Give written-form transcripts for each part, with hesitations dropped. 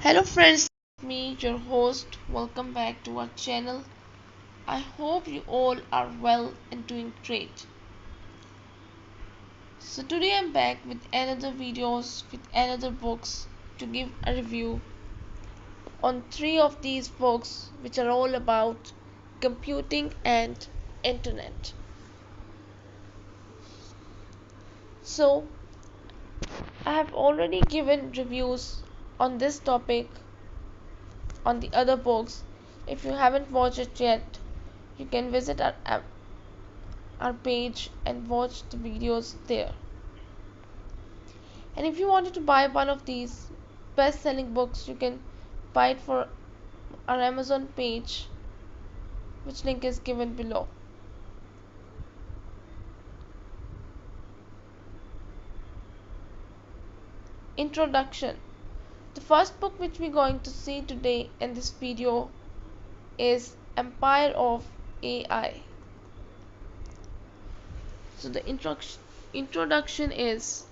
Hello friends, me your host. Welcome back to our channel. I hope you all are well and doing great. So today I'm back with another videos with another books to give a review on three of these books which are all about computing and internet. So I have already given reviews on this topic on the other books. If you haven't watched it yet, you can visit our page and watch the videos there. And if you wanted to buy one of these best selling books, you can buy it for our Amazon page, which link is given below. Introduction. The first book which we're going to see today in this video is Empire of AI. So the introduction is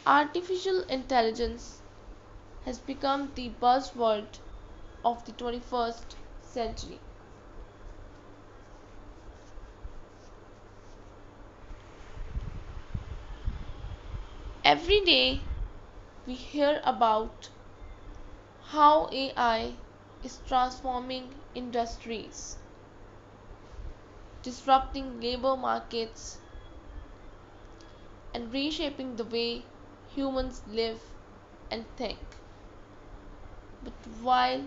artificial intelligence has become the buzzword of the 21st century. Every day we hear about how AI is transforming industries, disrupting labor markets, and reshaping the way humans live and think. But while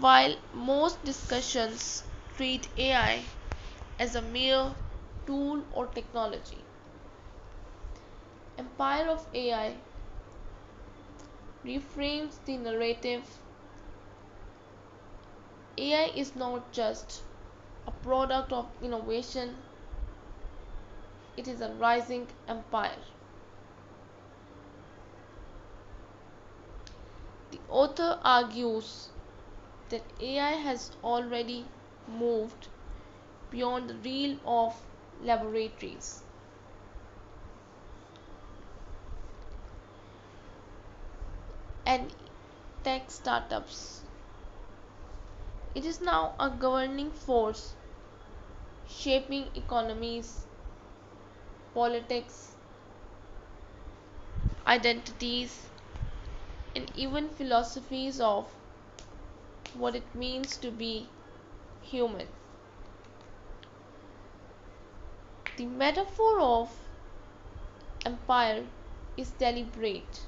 while most discussions treat AI as a mere tool or technology, Empire of AI reframes the narrative. AI is not just a product of innovation, it is a rising empire. The author argues that AI has already moved beyond the realm of laboratories and tech startups. It is now a governing force shaping economies, politics, identities, and even philosophies of what it means to be human. The metaphor of empire is deliberate.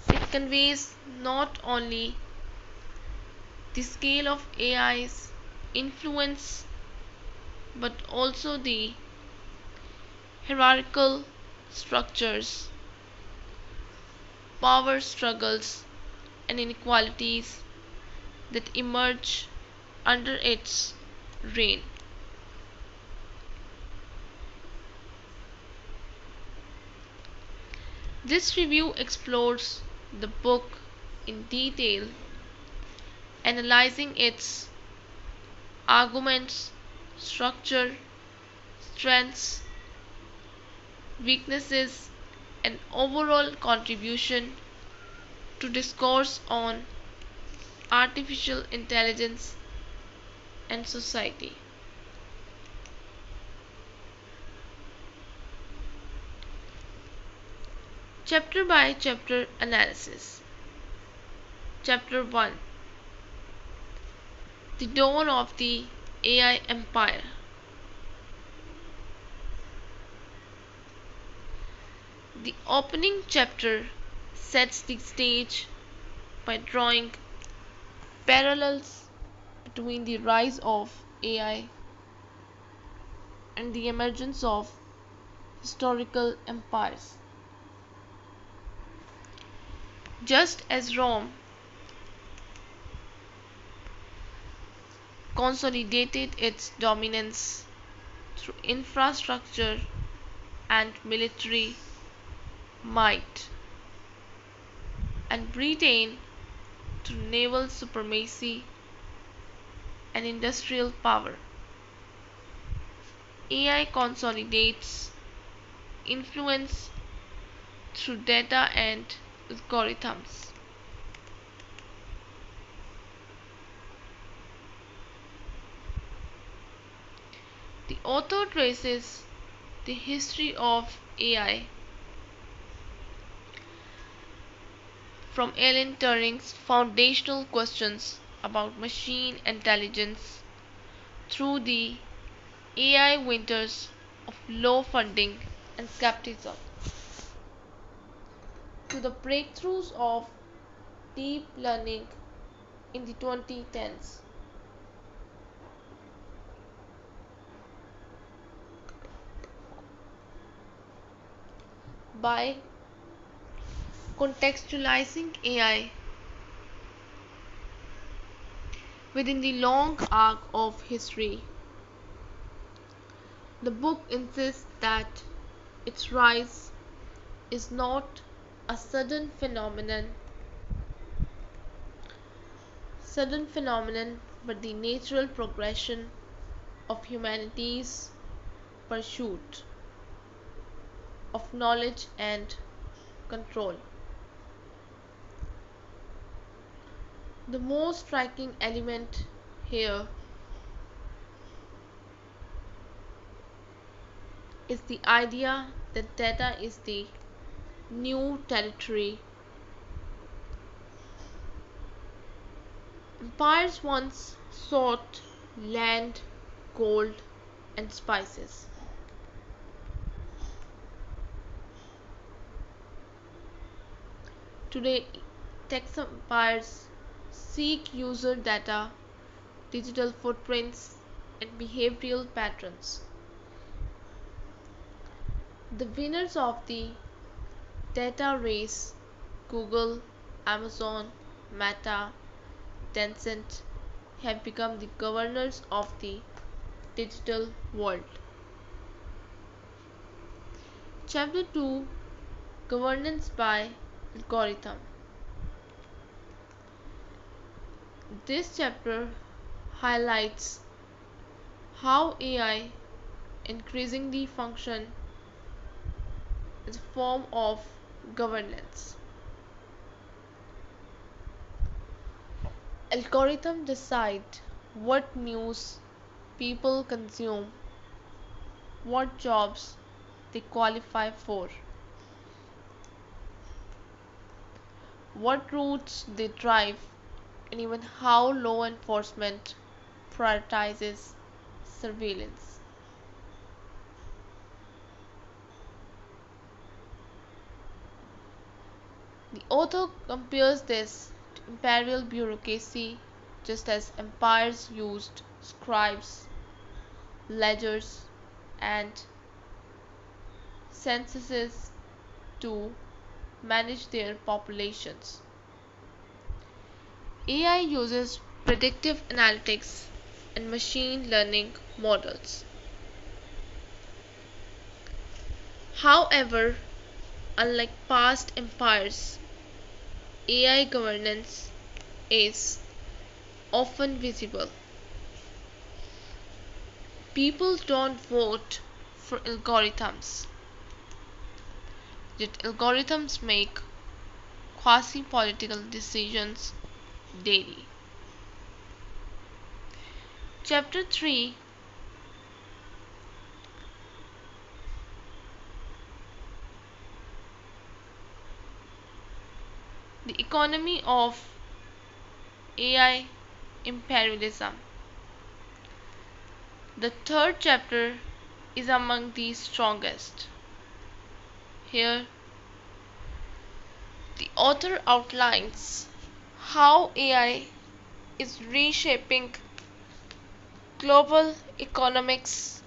It conveys not only the scale of AI's influence but also the hierarchical structures, power struggles, and inequalities that emerge under its reign. This review explores the book in detail, analyzing its arguments, structure, strengths, weaknesses, and overall contribution to discourse on artificial intelligence and society. Chapter by chapter analysis. Chapter 1. The Dawn of the AI Empire. The opening chapter sets the stage by drawing parallels between the rise of AI and the emergence of historical empires. Just as Rome consolidated its dominance through infrastructure and military might, and Britain through naval supremacy and industrial power. AI consolidates influence through data and algorithms. The author traces the history of AI from Alan Turing's foundational questions about machine intelligence through the AI winters of low funding and skepticism to the breakthroughs of deep learning in the 2010s. By contextualizing AI within the long arc of history, the book insists that its rise is not a sudden phenomenon but the natural progression of humanity's pursuit of knowledge and control. The most striking element here is the idea that data is the new territory. Empires once sought land, gold, and spices. Today, tech empires seek user data, digital footprints, and behavioral patterns. The winners of the data race, Google, Amazon, Meta, Tencent, have become the governors of the digital world. Chapter 2: Governance by Algorithm. This chapter highlights how AI increasingly functions as a form of governance. Algorithms decide what news people consume, what jobs they qualify for, what routes they drive, and even how law enforcement prioritizes surveillance. The author compares this to imperial bureaucracy, just as empires used scribes, ledgers, and censuses to manage their populations. AI uses predictive analytics and machine learning models. However, unlike past empires, AI governance is often visible. People don't vote for algorithms, yet algorithms make quasi-political decisions daily. Chapter 3: The Economy of AI Imperialism. The third chapter is among the strongest. Here, the author outlines how AI is reshaping global economics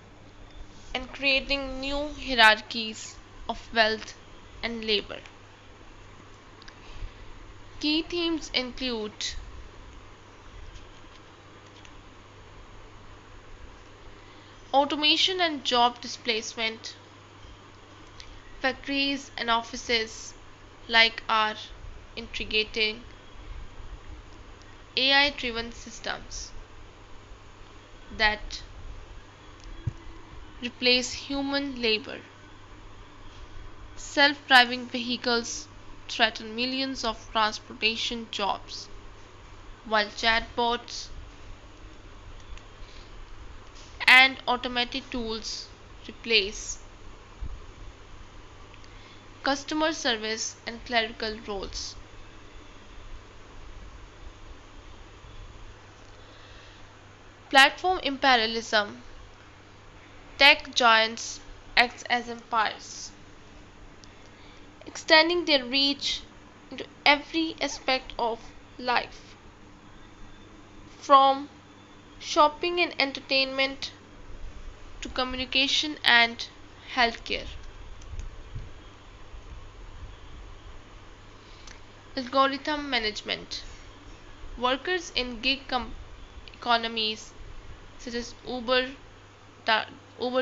and creating new hierarchies of wealth and labor. Key themes include automation and job displacement, Factories and offices like are integrating AI driven systems that replace human labor. Self driving vehicles threaten millions of transportation jobs, while chatbots and automated tools replace customer service and clerical roles. Platform imperialism. Tech giants act as empires, extending their reach into every aspect of life, from shopping and entertainment to communication and healthcare. Algorithm management. Workers in economies such as Uber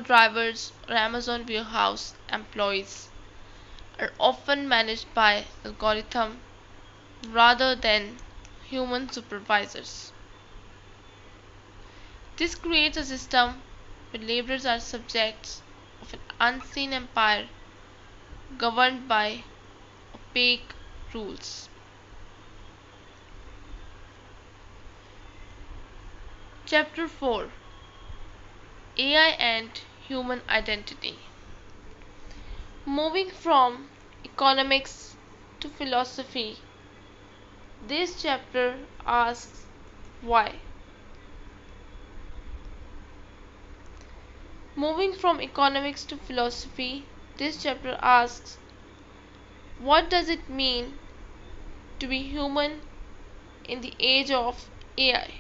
drivers or Amazon warehouse employees are often managed by algorithm rather than human supervisors. This creates a system where laborers are subjects of an unseen empire governed by opaque rules. Chapter 4: AI and Human Identity. Moving from economics to philosophy, this chapter asks why. Moving from economics to philosophy, this chapter asks what does it mean to be human in the age of AI?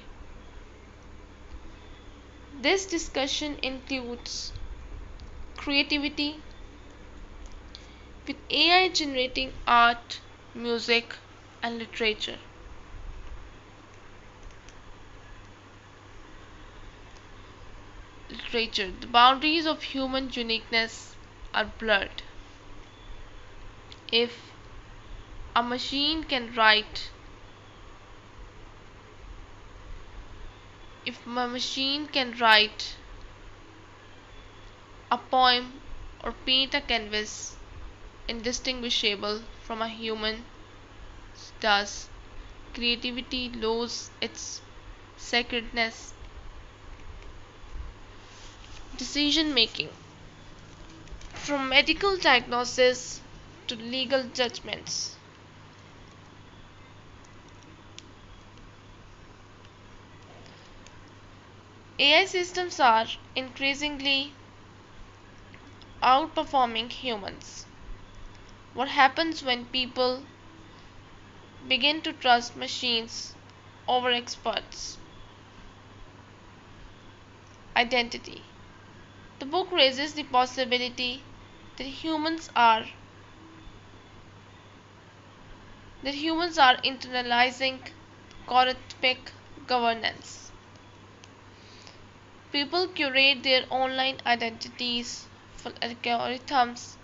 This discussion includes creativity, with AI generating art, music, and literature. The boundaries of human uniqueness are blurred. If a machine can write, if a machine can write a poem or paint a canvas indistinguishable from a human, does creativity lose its sacredness? Decision making. From medical diagnosis to legal judgments. AI systems are increasingly outperforming humans. What happens when people begin to trust machines over experts? Identity. The book raises the possibility that humans are internalizing algorithmic governance. People curate their online identities for algorithms,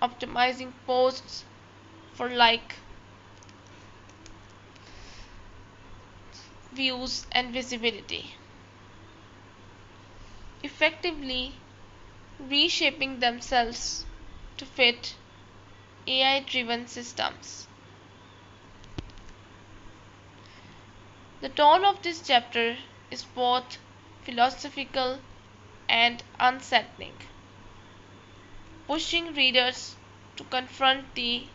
optimizing posts for like, views, and visibility, effectively reshaping themselves to fit AI driven systems. The tone of this chapter is both philosophical and unsettling, pushing readers to confront the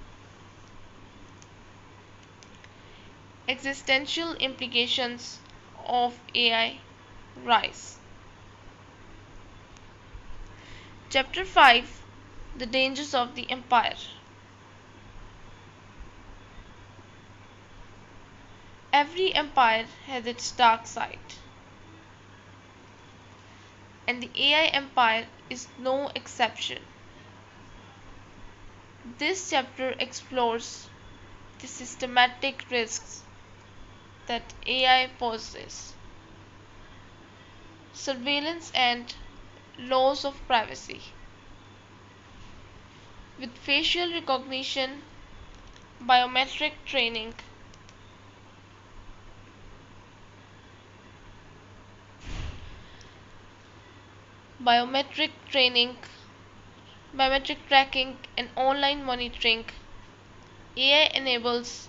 existential implications of AI rise. Chapter 5: The Dangers of the Empire. Every empire has its dark side, and the AI empire is no exception. This chapter explores the systematic risks that AI poses, surveillance and laws of privacy, with facial recognition, biometric training, biometric training, biometric tracking, and online monitoring, AI enables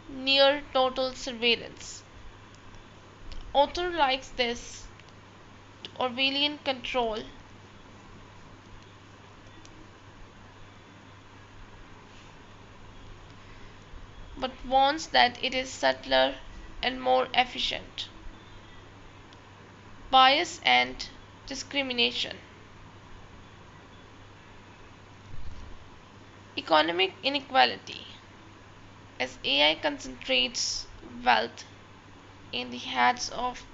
near total surveillance. Author likes this Orwellian control, but warns that it is subtler and more efficient. Bias and discrimination. Economic inequality. As AI concentrates wealth in the hands of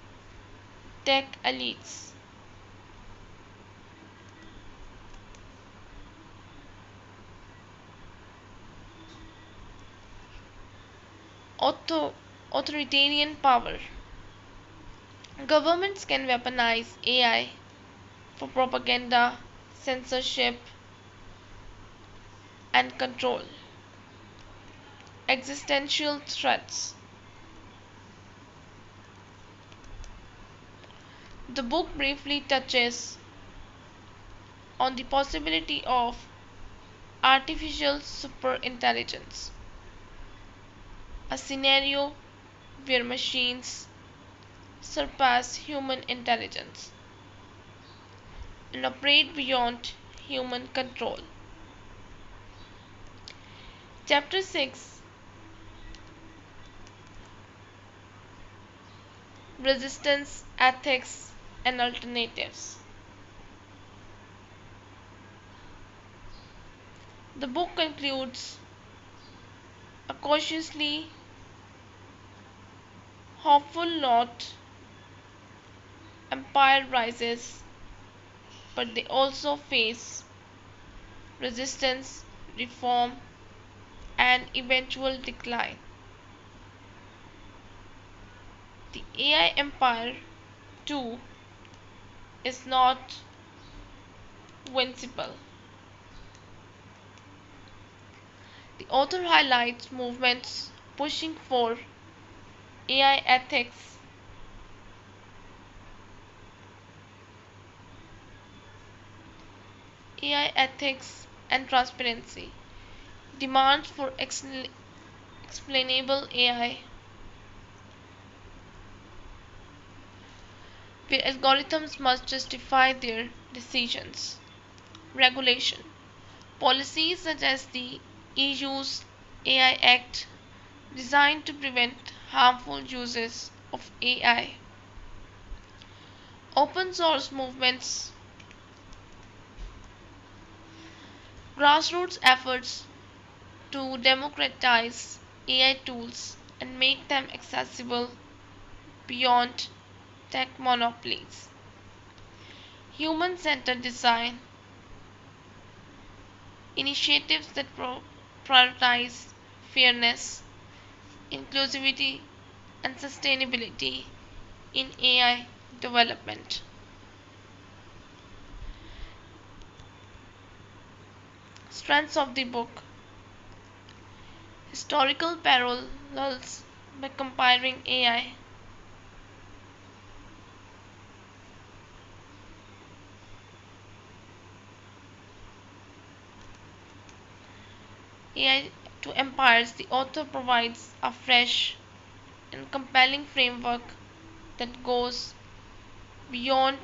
tech elites, authoritarian power. Governments can weaponize AI for propaganda, censorship, and control. Existential threats. The book briefly touches on the possibility of artificial superintelligence, a scenario where machines surpass human intelligence and operate beyond human control. Chapter 6: Resistance, Ethics, and Alternatives. The book concludes a cautiously hopeful note: empire rises, but they also face resistance, reform, and eventual decline. The AI empire, too, is not invincible. The author highlights movements pushing for AI ethics, AI ethics and transparency, demands for explainable AI, where algorithms must justify their decisions. Regulation. Policies such as the EU's AI Act, designed to prevent harmful uses of AI. Open source movements, grassroots efforts to democratize AI tools and make them accessible beyond tech monopolies. Human centered design, initiatives that prioritize fairness, inclusivity, and sustainability in AI development. Strengths of the book: historical parallels by comparing AI to empires. The author provides a fresh and compelling framework that goes beyond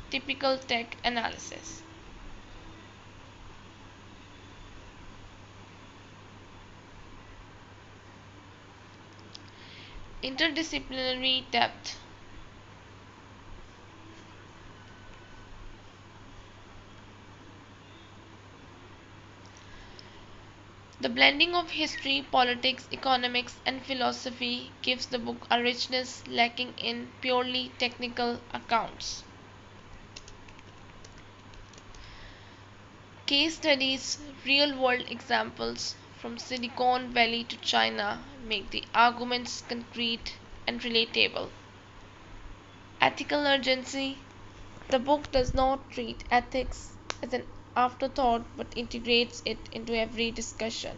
typical tech analysis. Interdisciplinary depth. The blending of history, politics, economics, and philosophy gives the book a richness lacking in purely technical accounts. Case studies, real world examples from Silicon Valley to China make the arguments concrete and relatable. Ethical urgency. The book does not treat ethics as an afterthought but integrates it into every discussion.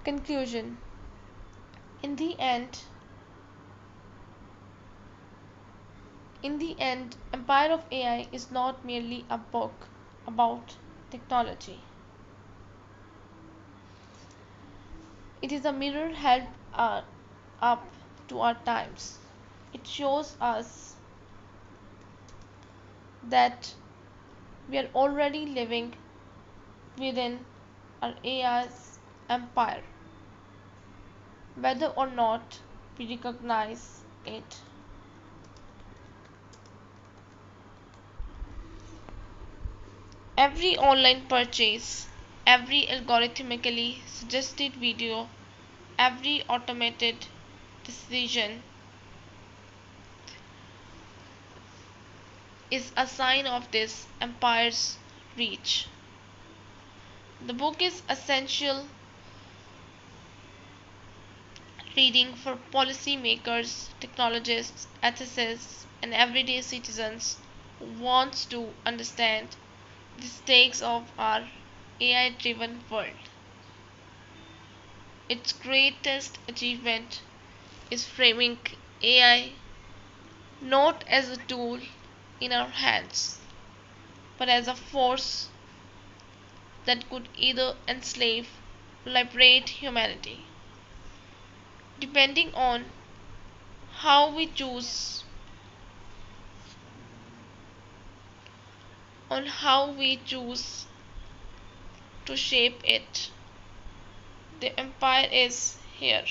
Conclusion. In the end, Empire of AI is not merely a book about technology. It is a mirror held up to our times. It shows us that we are already living within our AI's empire, whether or not we recognize it. Every online purchase, every algorithmically suggested video, every automated decision is a sign of this empire's reach. The book is essential reading for policymakers, technologists, ethicists, and everyday citizens who wants to understand the stakes of our AI-driven world. Its greatest achievement is framing AI not as a tool in our hands, but as a force that could either enslave or liberate humanity, depending how we choose on how we choose to shape it. The empire is here.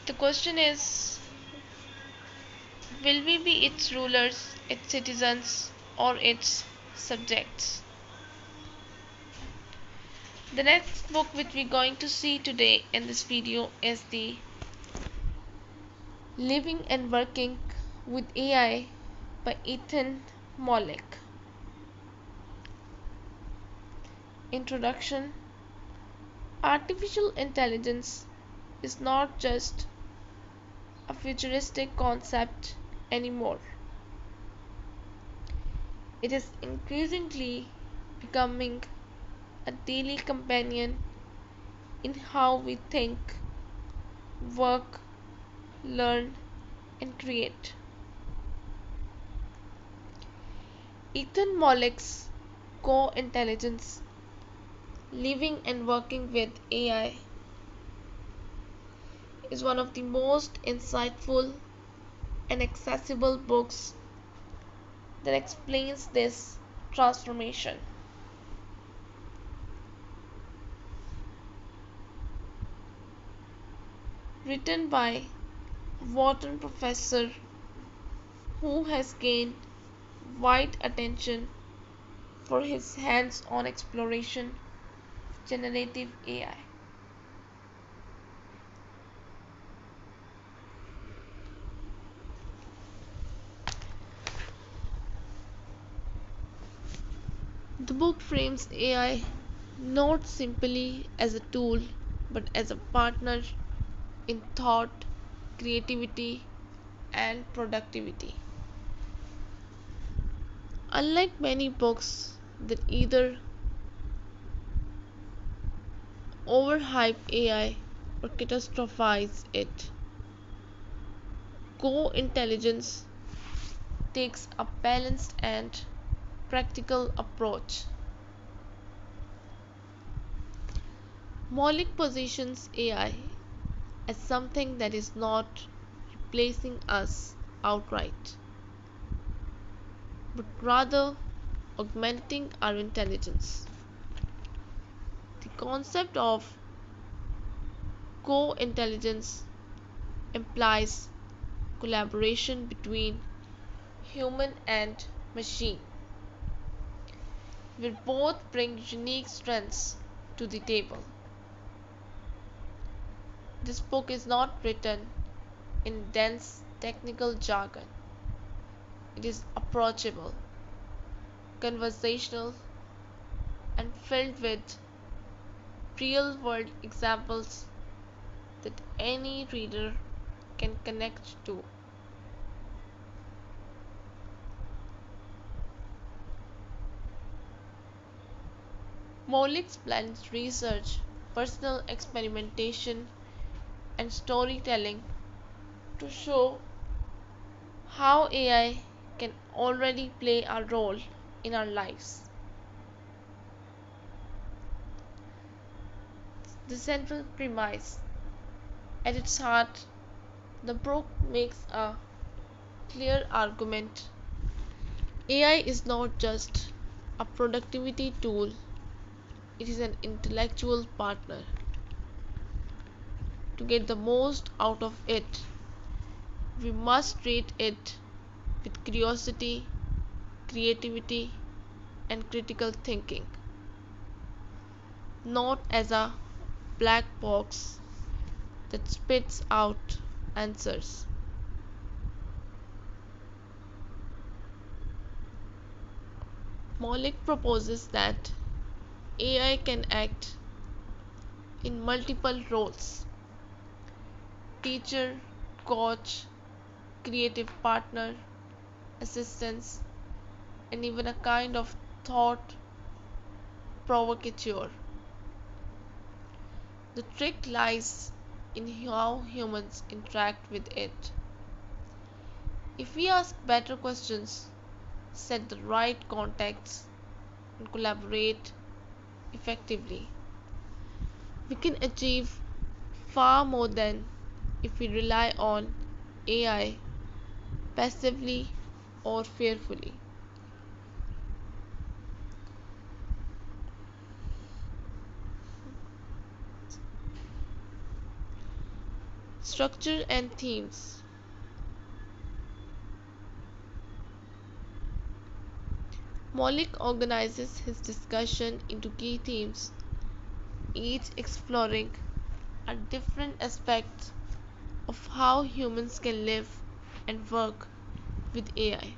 The question is, will we be its rulers, its citizens, or its subjects? The next book which we're going to see today in this video is the Living and Working with AI by Ethan Mollick. Introduction. Artificial intelligence is not just a futuristic concept anymore. It is increasingly becoming a daily companion in how we think, work, learn, and create. Ethan Mollick's Co-Intelligence, Living and Working with AI is one of the most insightful and accessible books that explains this transformation. Written by Wharton professor who has gained wide attention for his hands-on exploration of generative AI. The book frames AI not simply as a tool but as a partner in thought, creativity, and productivity. Unlike many books that either overhype AI or catastrophize it, Co-Intelligence takes a balanced and practical approach. Mollick positions AI as something that is not replacing us outright, but rather augmenting our intelligence. The concept of co-intelligence implies collaboration between human and machine, where both bring unique strengths to the table. This book is not written in dense technical jargon. It is approachable, conversational, and filled with real-world examples that any reader can connect to. Mollick blends research, personal experimentation, and storytelling to show how AI can already play a role in our lives. The central premise: at its heart, the book makes a clear argument. AI is not just a productivity tool, it is an intellectual partner. To get the most out of it, we must treat it with curiosity, creativity, and critical thinking, not as a black box that spits out answers. Mollick proposes that AI can act in multiple roles: teacher, coach, creative partner, assistance, and even a kind of thought provocateur. The trick lies in how humans interact with it. If we ask better questions, set the right context, and collaborate effectively, we can achieve far more than if we rely on AI passively or fearfully. Structure and themes. Mollick organizes his discussion into key themes, each exploring a different aspect of how humans can live and work with AI.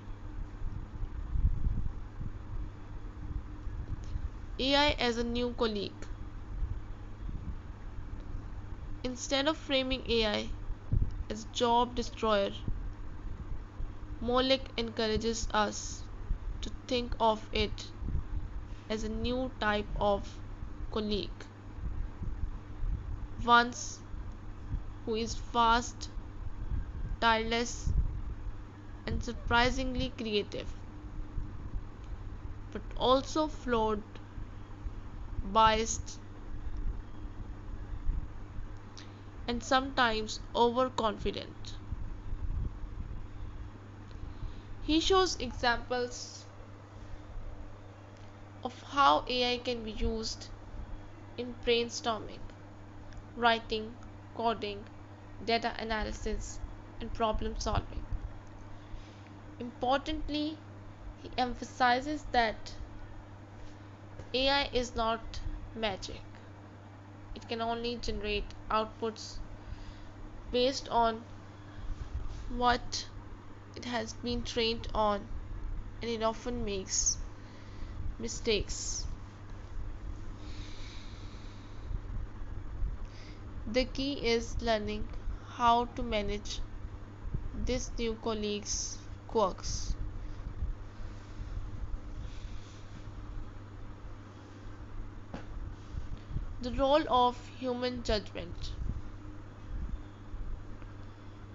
AI as a new colleague. Instead of framing AI as a job destroyer, Mollick encourages us to think of it as a new type of colleague, one who is fast, tireless, and surprisingly creative, but also flawed, biased, and sometimes overconfident. He shows examples of how AI can be used in brainstorming, writing, coding, data analysis, and problem solving. Importantly, he emphasizes that AI is not magic. It can only generate outputs based on what it has been trained on, and it often makes mistakes. The key is learning how to manage this new colleague's quirks. The role of human judgment.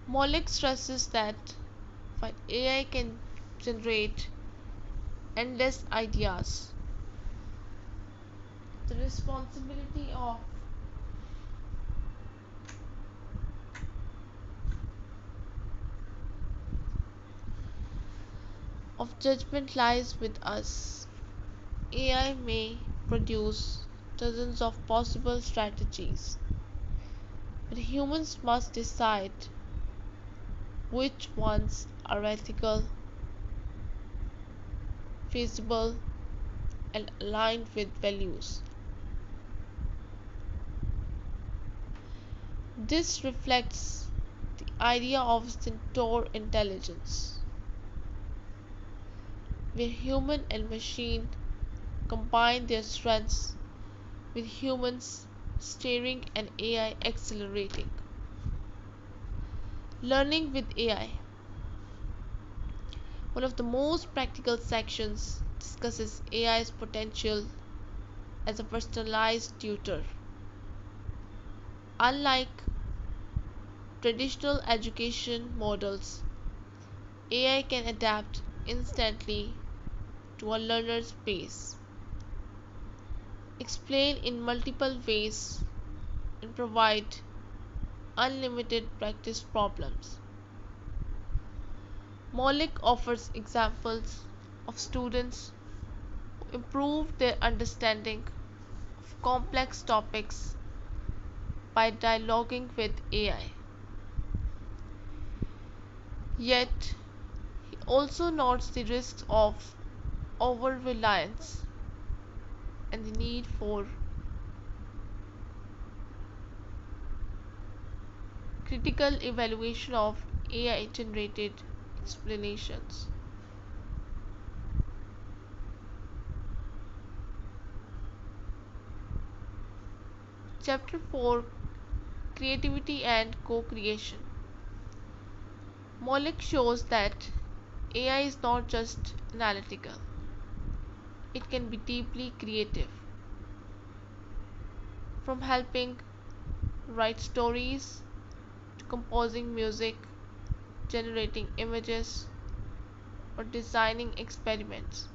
Mollick stresses that while AI can generate endless ideas, the responsibility of judgment lies with us. AI may produce dozens of possible strategies, but humans must decide which ones are ethical, feasible, and aligned with values. This reflects the idea of centaur intelligence, where human and machine combine their strengths, with humans steering and AI accelerating. Learning with AI. One of the most practical sections discusses AI's potential as a personalized tutor. Unlike traditional education models, AI can adapt instantly to a learner's pace, explain in multiple ways, and provide unlimited practice problems. Mollick offers examples of students who improved their understanding of complex topics by dialoguing with AI. Yet, he also notes the risks of over reliance and the need for critical evaluation of AI generated explanations. Chapter 4, Creativity and Co-creation. Mollick shows that AI is not just analytical, it can be deeply creative. From helping write stories to composing music, generating images, or designing experiments.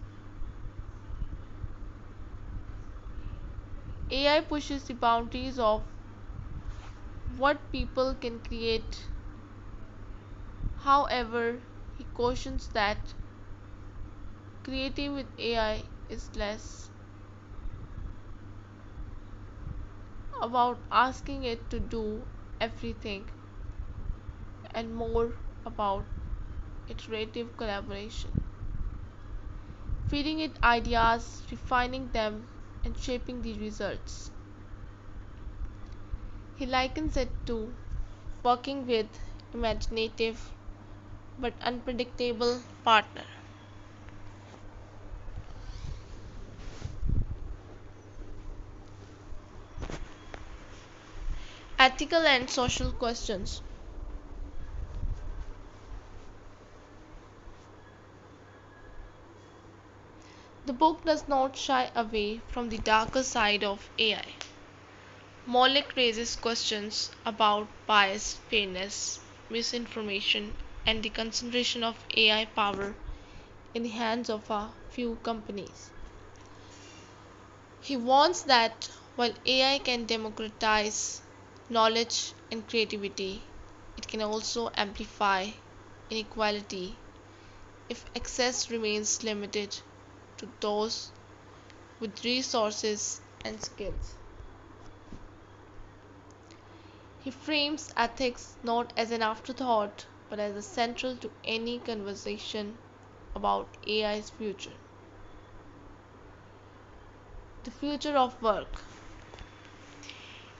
AI pushes the boundaries of what people can create. However, he cautions that creating with AI is less about asking it to do everything and more about iterative collaboration, feeding it ideas, refining them, and shaping the results. He likens it to working with imaginative but unpredictable partner. Ethical and social questions. The book does not shy away from the darker side of AI. Mollick raises questions about bias, fairness, misinformation, and the concentration of AI power in the hands of a few companies. He warns that while AI can democratize knowledge and creativity, it can also amplify inequality if access remains limited to those with resources and skills. He frames ethics not as an afterthought but as central to any conversation about AI's future. The future of work.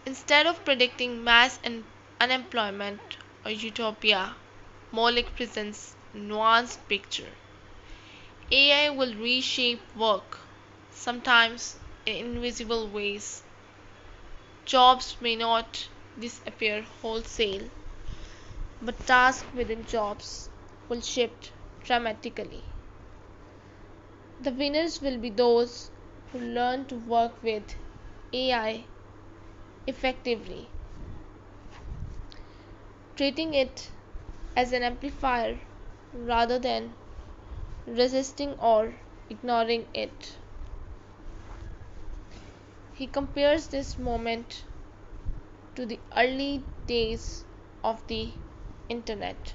Instead of predicting mass unemployment or utopia, Mollick presents a nuanced picture. AI will reshape work, sometimes in invisible ways. Jobs may not disappear wholesale, but tasks within jobs will shift dramatically. The winners will be those who learn to work with AI effectively, treating it as an amplifier rather than resisting or ignoring it. He compares this moment to the early days of the internet,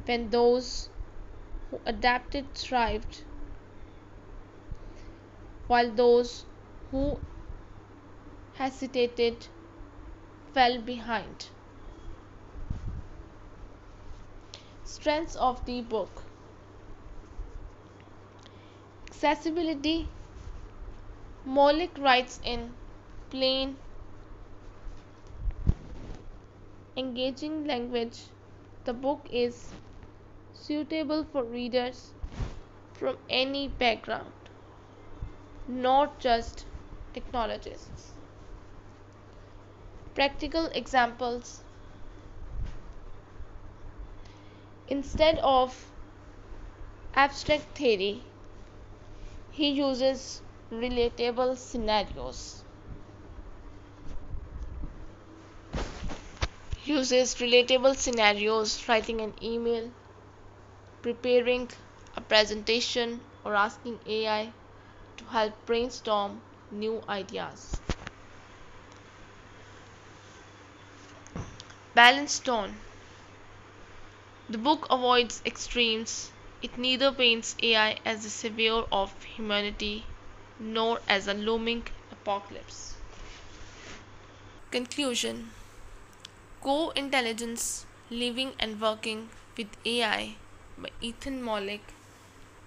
when those who adapted thrived, while those who hesitated fell behind. Strengths of the book. Accessibility. Mollick writes in plain, engaging language. The book is suitable for readers from any background, not just technologists. Practical examples. Instead of abstract theory, he uses relatable scenarios. Uses relatable scenarios, writing an email, preparing a presentation, or asking AI to help brainstorm new ideas. Balanced tone. The book avoids extremes. It neither paints AI as the savior of humanity nor as a looming apocalypse. Conclusion. Co-Intelligence Living and Working with AI by Ethan Mollick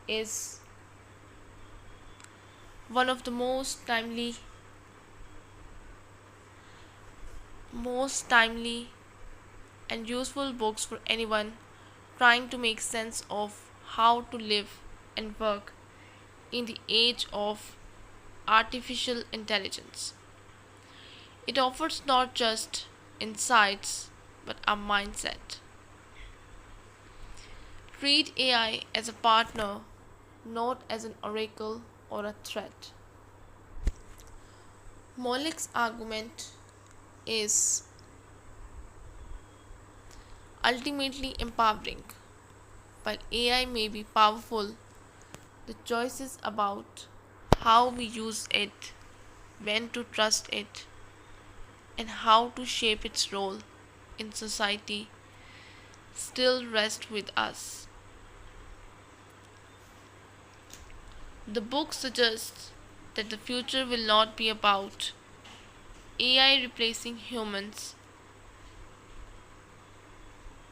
is one of the most timely and useful books for anyone trying to make sense of how to live and work in the age of artificial intelligence. It offers not just insights but a mindset. Treat AI as a partner, not as an oracle or a threat. Mollick's argument is ultimately empowering. While AI may be powerful, the choices about how we use it, when to trust it, and how to shape its role in society still rest with us. The book suggests that the future will not be about AI replacing humans,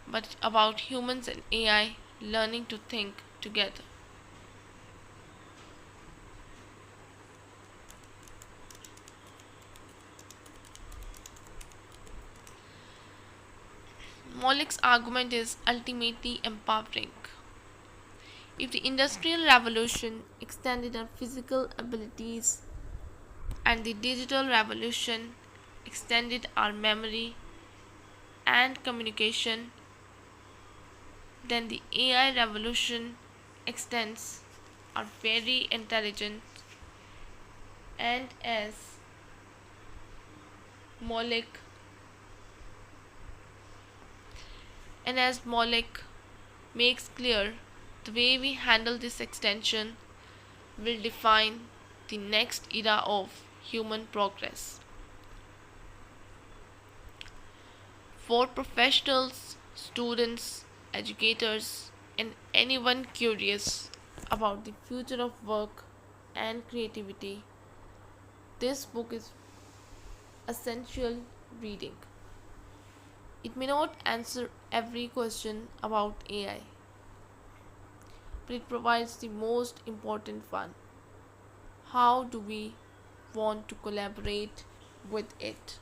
but about humans and AI learning to think together. Mollick's argument is ultimately empowering. If the Industrial Revolution extended our physical abilities and the Digital Revolution extended our memory and communication, then the AI revolution extends our very intelligence, and Mollick as Mollick makes clear, the way we handle this extension will define the next era of human progress. For professionals, students, educators, and anyone curious about the future of work and creativity, this book is essential reading. It may not answer every question about AI, but it provides the most important one. How do we want to collaborate with it?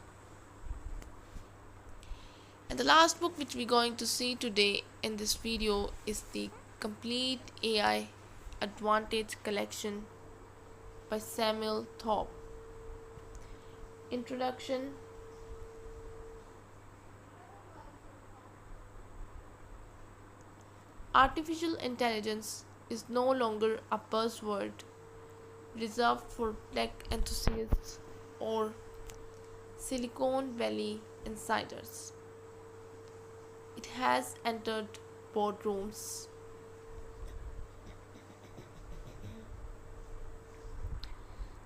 And the last book which we're going to see today in this video is the Complete AI Advantage Collection by Samuel Thorpe. Introduction. Artificial intelligence is no longer a buzzword reserved for tech enthusiasts or Silicon Valley insiders. It has entered boardrooms,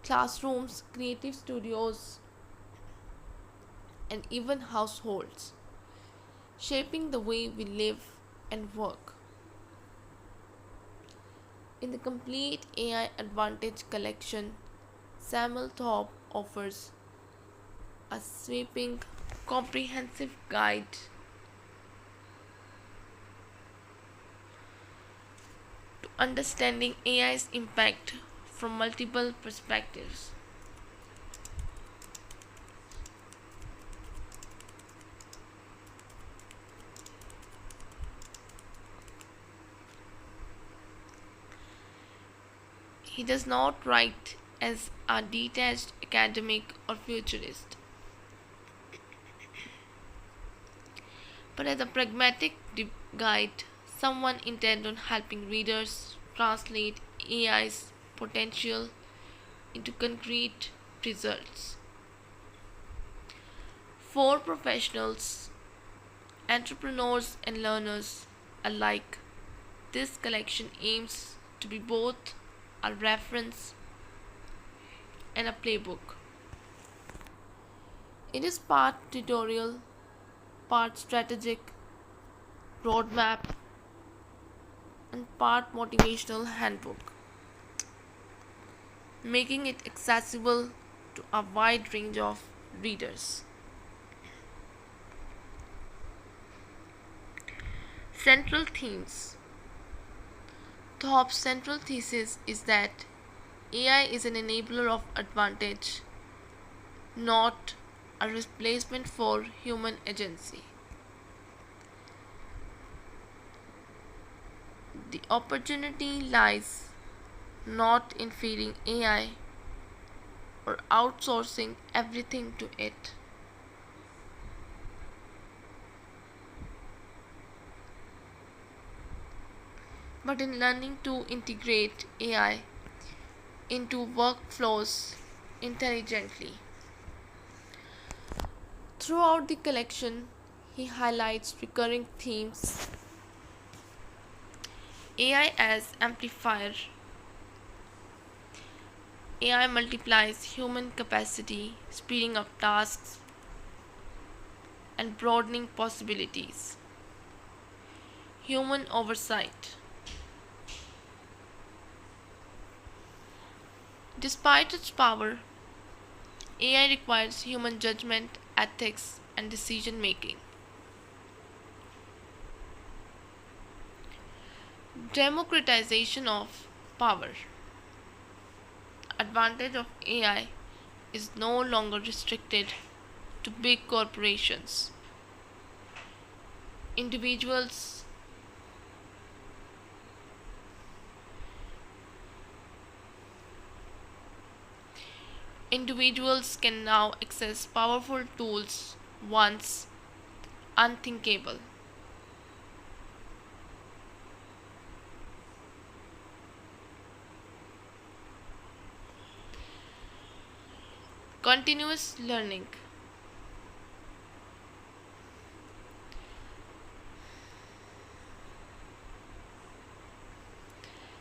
classrooms, creative studios, and even households, shaping the way we live and work. In the Complete AI Advantage collection, Samuel Thorpe offers a sweeping, comprehensive guide to understanding AI's impact from multiple perspectives. He does not write as a detached academic or futurist, but as a pragmatic guide, someone intent on helping readers translate AI's potential into concrete results. For professionals, entrepreneurs, and learners alike, this collection aims to be both a reference and a playbook. It is part tutorial, part strategic roadmap, and part motivational handbook, making it accessible to a wide range of readers. Central themes. Thorpe's central thesis is that AI is an enabler of advantage, not a replacement for human agency. The opportunity lies not in feeding AI or outsourcing everything to it, but in learning to integrate AI into workflows intelligently. Throughout the collection, he highlights recurring themes: AI as amplifier. AI multiplies human capacity, speeding up tasks and broadening possibilities. Human oversight. Despite its power, AI requires human judgment, ethics, and decision making. Democratization of power. Advantage of AI is no longer restricted to big corporations. Individuals individuals can now access powerful tools once unthinkable. Continuous learning.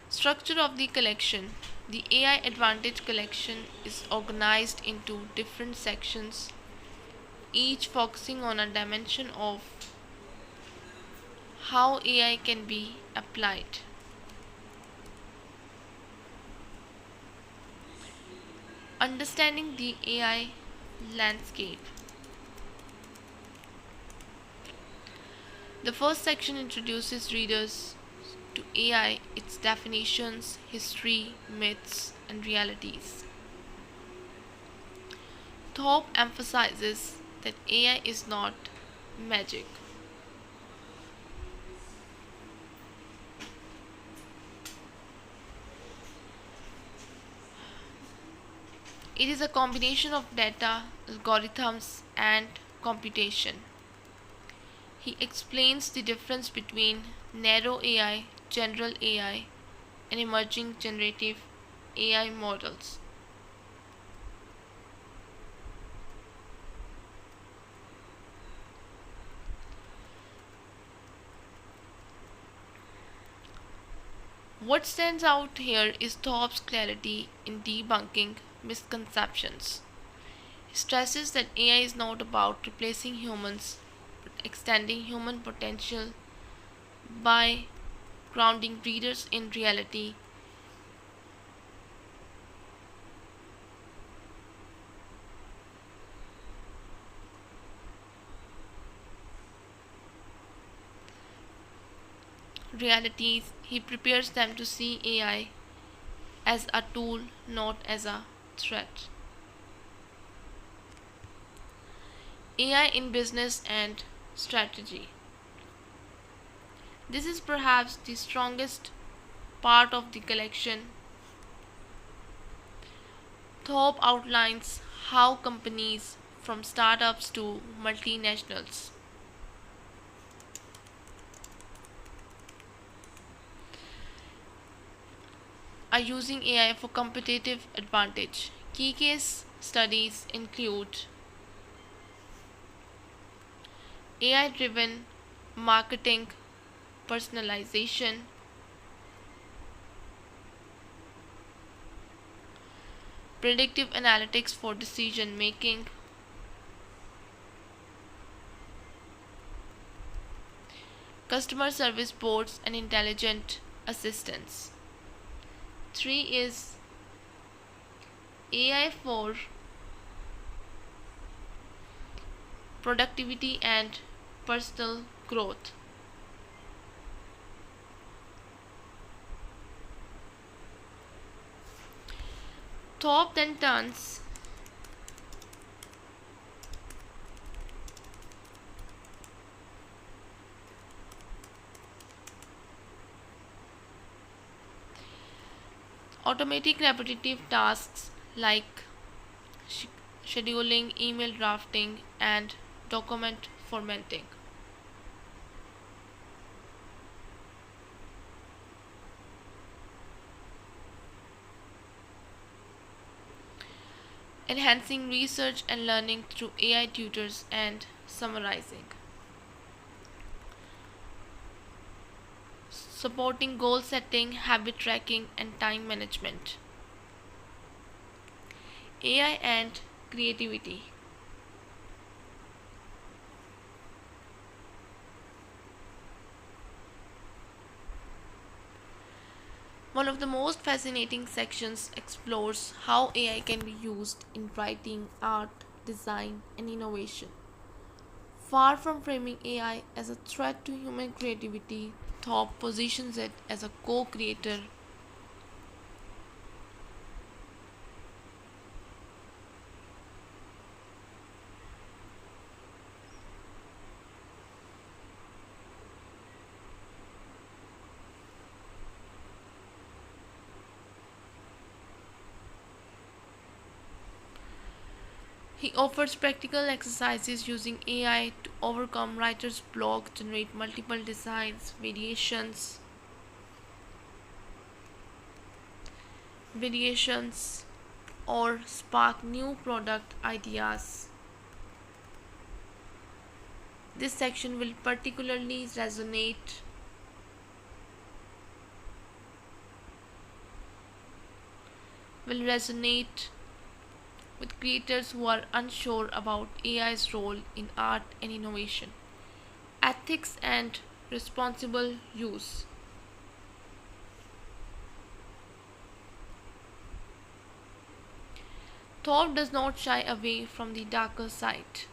Structure of the collection. The AI Advantage collection is organized into different sections, each focusing on a dimension of how AI can be applied. Understanding the AI landscape. The first section introduces readers to AI, its definitions, history, myths, and realities. Thorpe emphasizes that AI is not magic. It is a combination of data, algorithms, and computation. He explains the difference between narrow AI, general AI, and emerging generative AI models. What stands out here is Thorpe's clarity in debunking misconceptions. He stresses that AI is not about replacing humans, but extending human potential by grounding readers in reality. Realities, he prepares them to see AI as a tool, not as a threat. AI in business and strategy. This is perhaps the strongest part of the collection. Thorpe outlines how companies from startups to multinationals are using AI for competitive advantage. Key case studies include AI driven marketing, personalization, predictive analytics for decision making, customer service bots and intelligent assistants. 3 is AI for productivity and personal growth. Top 10 turns automatic repetitive tasks like scheduling, email drafting, and document formatting. Enhancing research and learning through AI tutors and summarizing. Supporting goal setting, habit tracking, and time management. AI and creativity. One of the most fascinating sections explores how AI can be used in writing, art, design, and innovation. Far from framing AI as a threat to human creativity, Thorpe positions it as a co creator. He offers practical exercises using AI to overcome writer's block, generate multiple designs, variations, or spark new product ideas. This section will resonate with creators who are unsure about AI's role in art and innovation. Ethics and responsible use. Thorpe does not shy away from the darker side.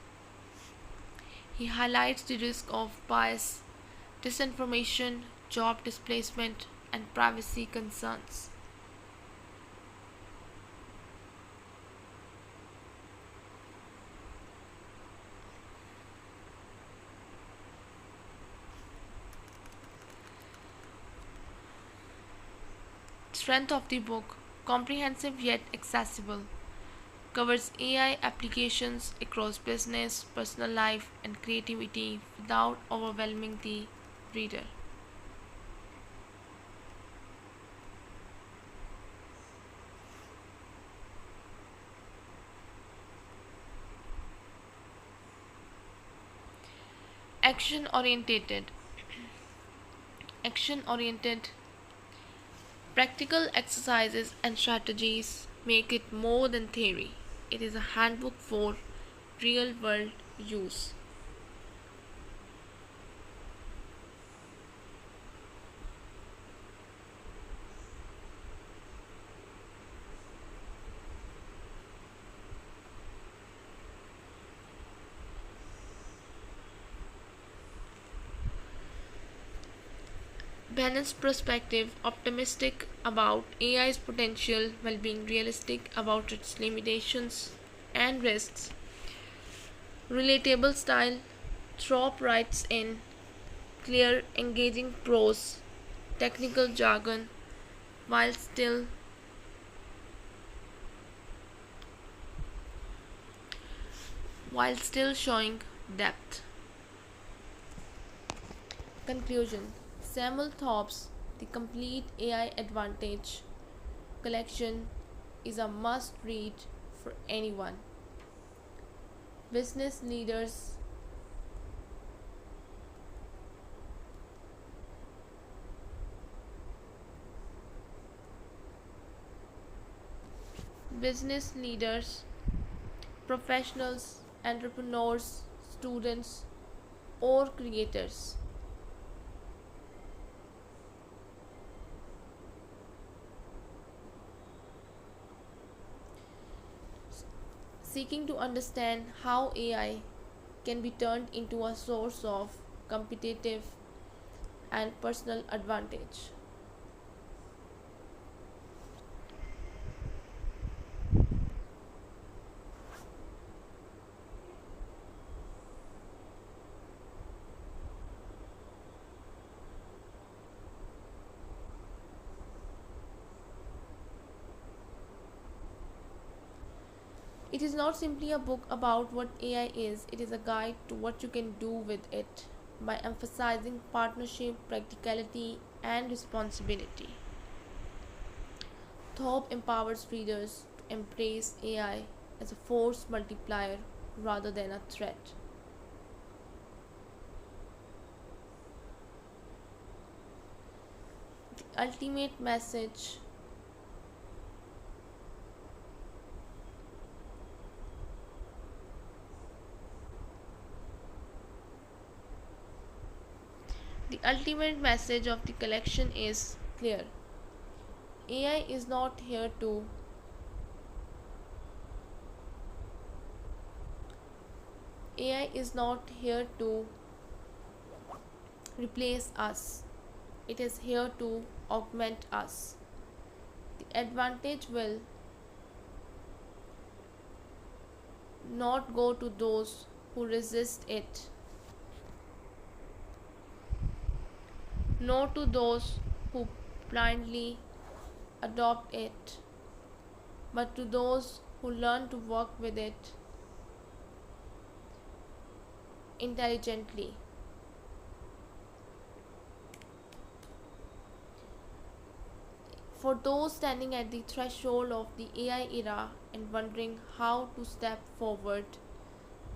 He highlights the risk of bias, disinformation, job displacement, and privacy concerns. Strength of the book: comprehensive yet accessible, covers AI applications across business, personal life, and creativity without overwhelming the reader. Action oriented. Action oriented practical exercises and strategies make it more than theory. It is a handbook for real world use. Balanced perspective: optimistic about AI's potential while being realistic about its limitations and risks. Relatable style: Thorpe writes in clear, engaging prose, technical jargon, while still showing depth. Conclusion: Samuel Thorpe's The Complete AI Advantage collection is a must read for anyone. Business leaders business leaders, professionals, entrepreneurs, students, or creators. Seeking to understand how AI can be turned into a source of competitive and personal advantage. It is not simply a book about what AI is, it is a guide to what you can do with it by emphasizing partnership, practicality, and responsibility. Thorpe empowers readers to embrace AI as a force multiplier rather than a threat. The ultimate message The ultimate message of the collection is clear. AI is not here to AI is not here to replace us. It is here to augment us. The advantage will not go to those who resist it, nor to those who blindly adopt it, but to those who learn to work with it intelligently. For those standing at the threshold of the AI era and wondering how to step forward,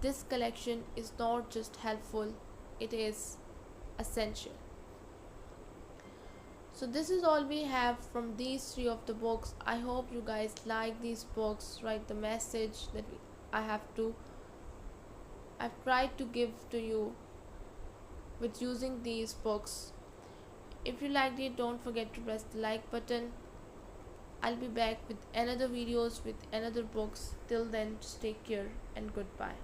this collection is not just helpful, it is essential. So this is all we have from these three of the books. I hope you guys like these books, right? The message that I've tried to give to you with using these books. If you liked it, don't forget to press the like button. I'll be back with another videos with another books. Till then, just take care and goodbye.